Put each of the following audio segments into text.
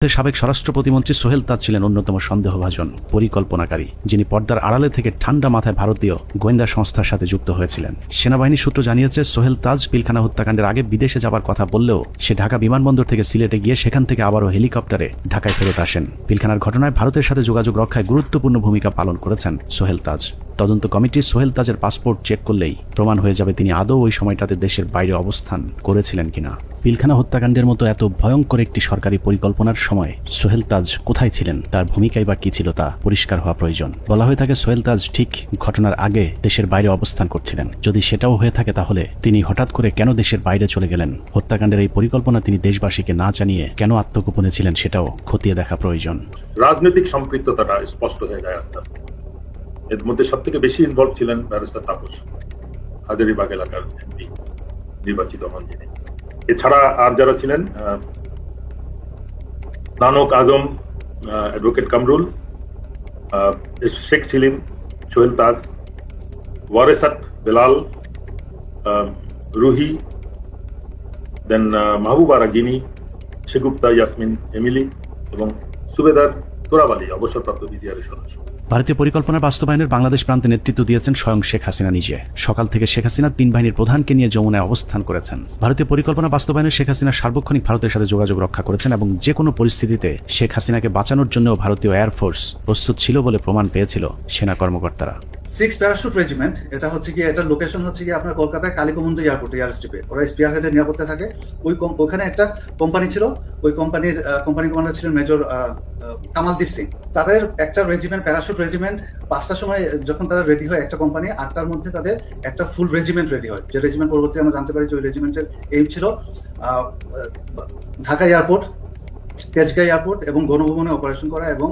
সাবেক স্বরাষ্ট্র প্রতিমন্ত্রী সোহেল তাজ ছিলেন অন্যতম সন্দেহভাজন পরিকল্পনাকারী, যিনি পর্দার আড়ালে থেকে ঠান্ডা মাথায় ভারতীয় গোয়েন্দা সংস্থার সাথে যুক্ত হয়েছিলেন। সেনাবাহিনী সূত্র জানিয়েছে, সোহেল তাজ পিলখানা হত্যাকাণ্ডের আগে বিদেশে যাবার কথা বললেও সে ঢাকা বিমানবন্দর থেকে সিলেটে গিয়ে সেখান থেকে আবারও হেলিকপ্টারে ঢাকায় ফেরত আসেন। পিলখানার ঘটনায় ভারতের সাথে যোগাযোগ রক্ষায় গুরুত্বপূর্ণ ভূমিকা পালন করেছেন সোহেল তাজ। তদন্ত কমিটি সোহেল তাজের পাসপোর্ট চেক করলেই প্রমাণ হয়ে যাবে তিনি আদৌ ওই সময়টাতে দেশের বাইরে অবস্থান করেছিলেন কিনা। পিলখানা হত্যাকাণ্ডের মতো এত ভয়ঙ্কর একটি সরকারি পরিকল্পনার সময় সোহেল তাজ কোথায় ছিলেন, তার ভূমিকাই বা কি ছিল তা পরিষ্কার হওয়া প্রয়োজন। বলা হয়ে থাকে সোহেল তাজ ঠিক ঘটনার আগে দেশের বাইরে অবস্থান করছিলেন। যদি সেটাও হয়ে থাকে তাহলে তিনি হঠাৎ করে কেন দেশের বাইরে চলে গেলেন? হত্যাকাণ্ডের এই পরিকল্পনা তিনি দেশবাসীকে না জানিয়ে কেন আত্মগোপনে ছিলেন সেটাও খতিয়ে দেখা প্রয়োজন। রাজনৈতিক সম্পৃক্ততাটা স্পষ্ট হয়ে যায় আস্তে আস্তে। এর মধ্যে সব থেকে বেশি ইনভলভ ছিলেন ব্যারিস্টার তাপস, হাজারীবাগ এলাকার এমপি নির্বাচিত হন যিনি। এছাড়া আর যারা ছিলেন, নানক আজম, অ্যাডভোকেট কামরুল, শেখ সেলিম, সোহেল তাজ, ওয়ারেসাত বেলাল, রুহি, দেন মাহবুবা রাগিনী, শেগুপ্তা ইয়াসমিন এমিলি এবং সুবেদার তোরাব আলী, অবসরপ্রাপ্ত বিজিআরের সদস্য। ভারতীয় পরিকল্পনার বাস্তবায়নের বাংলাদেশ প্রান্তে নেতৃত্ব দিয়েছেন স্বয়ং শেখ হাসিনা নিজে। সকাল থেকে শেখ হাসিনা তিন বাহিনীর প্রধানকে নিয়ে যমুনায় অবস্থান করেছেন। ভারতীয় পরিকল্পনা বাস্তবায়নে শেখ হাসিনা সার্বক্ষণিক ভারতের সাথে যোগাযোগ রক্ষা করেছেন এবং যে কোনো পরিস্থিতিতে শেখ হাসিনাকে বাঁচানোর জন্য ভারতীয় এয়ারফোর্স প্রস্তুত ছিল বলে প্রমাণ পেয়েছিল সেনা কর্মকর্তারা। 6 প্যারাশুট রেজিমেন্ট, এটা হচ্ছে কি, এটার লোকেশন হচ্ছে কি আপনার কলকাতায় কালীকুমুন্দ এয়ারপোর্ট, এয়ার স্ট্রিপে। ওরা স্পিয়ার হেডের নিরাপত্তা থাকে। ওখানে একটা কোম্পানি ছিল, ওই কোম্পানির কমান্ডার ছিলেন মেজর কামালদীপ সিং। তাদের একটা রেজিমেন্ট, প্যারাশুট রেজিমেন্ট, 5টার সময় যখন তারা রেডি হয় একটা কোম্পানি, 8টার মধ্যে তাদের একটা ফুল রেজিমেন্ট রেডি হয়। যে রেজিমেন্ট পরবর্তী আমরা জানতে পারি যে ওই রেজিমেন্টের এইম ছিল ঢাকা এয়ারপোর্ট, তেজগাঁ এয়ারপোর্ট এবং গণভবনে অপারেশন করা এবং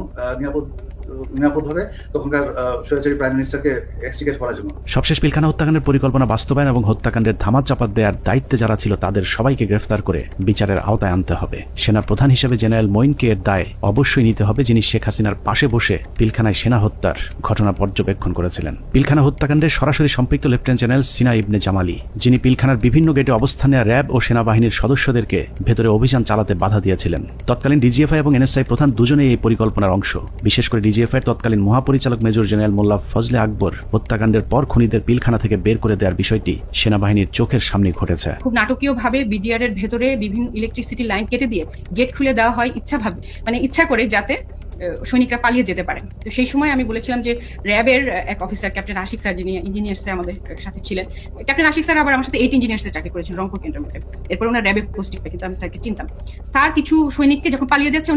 নিরাপদভাবে তখনকার স্বৈরাচারী প্রাইম মিনিস্টারকে এক্সট্রিকেট করার জন্য। সবশেষ পিলখানা হত্যাকাণ্ডের পরিকল্পনা বাস্তবায়ন এবং হত্যাকাণ্ডের ধামাচাপা দেওয়ার দায়িত্বে যারা ছিল তাদের সবাইকে গ্রেফতার করে বিচারের আওতায় আনতে হবে। সেনা প্রধান হিসেবে জেনারেল মঈনকে এর দায় অবশ্যই নিতে হবে, যিনি শেখ হাসিনার পাশে বসে পিলখানায় সেনা হত্যার ঘটনা পর্যবেক্ষণ করেছিলেন। পিলখানা হত্যাকাণ্ডে সরাসরি সম্পৃক্ত লেফটেন্যান্ট জেনারেল সিনা ইবনে জামালি, যিনি পিলখানার বিভিন্ন গেটে অবস্থান নেওয়া র্যাব ও সেনাবাহিনীর সদস্যদেরকে ভেতরে অভিযান চালাতে বাধা দিয়েছিলেন। তৎকালীন ডিজিএফআই এবং এনএসআই প্রধান দুজনেই এই পরিকল্পনার অংশ। বিশেষ করে ডিজিএফআই তৎকালীন মহাপরিচালক মেজর জেনারেল মোল্লা ফজলে আকবর হত্যাকাণ্ডের পর খুনিদের পিলখানা থেকে বের করে দেওয়ার বিষয়টি সেনাবাহিনীর চোখের সামনে ঘটেছে। খুব নাটকীয়ভাবে বিডিআর এর ভেতরে বিভিন্ন ইলেকট্রিসিটি লাইন কেটে দিয়ে গেট খুলে দেওয়া হয় ইচ্ছা করে, যাতে সৈনিকরা পালিয়ে যেতে পারে। তো সেই সময় আমি বলেছিলাম যে র্যাবের এক অফিসার ক্যাপ্টেন আশিক স্যার, যিনি ইঞ্জিনিয়ার্সে আমাদের সাথে ছিলেন, ক্যাপ্টেন আশিক স্যার আবার আমার সাথে 8 ইঞ্জিনিয়ার্সে চাকরি করেছেন রংপুর ক্যান্টনমেন্টে। এরপর ওনার র্যাবে পোস্টিং পেয়ে, কিন্তু আমি স্যারকে চিনতাম। স্যার কিছু সৈনিককে যখন পালিয়ে যাচ্ছে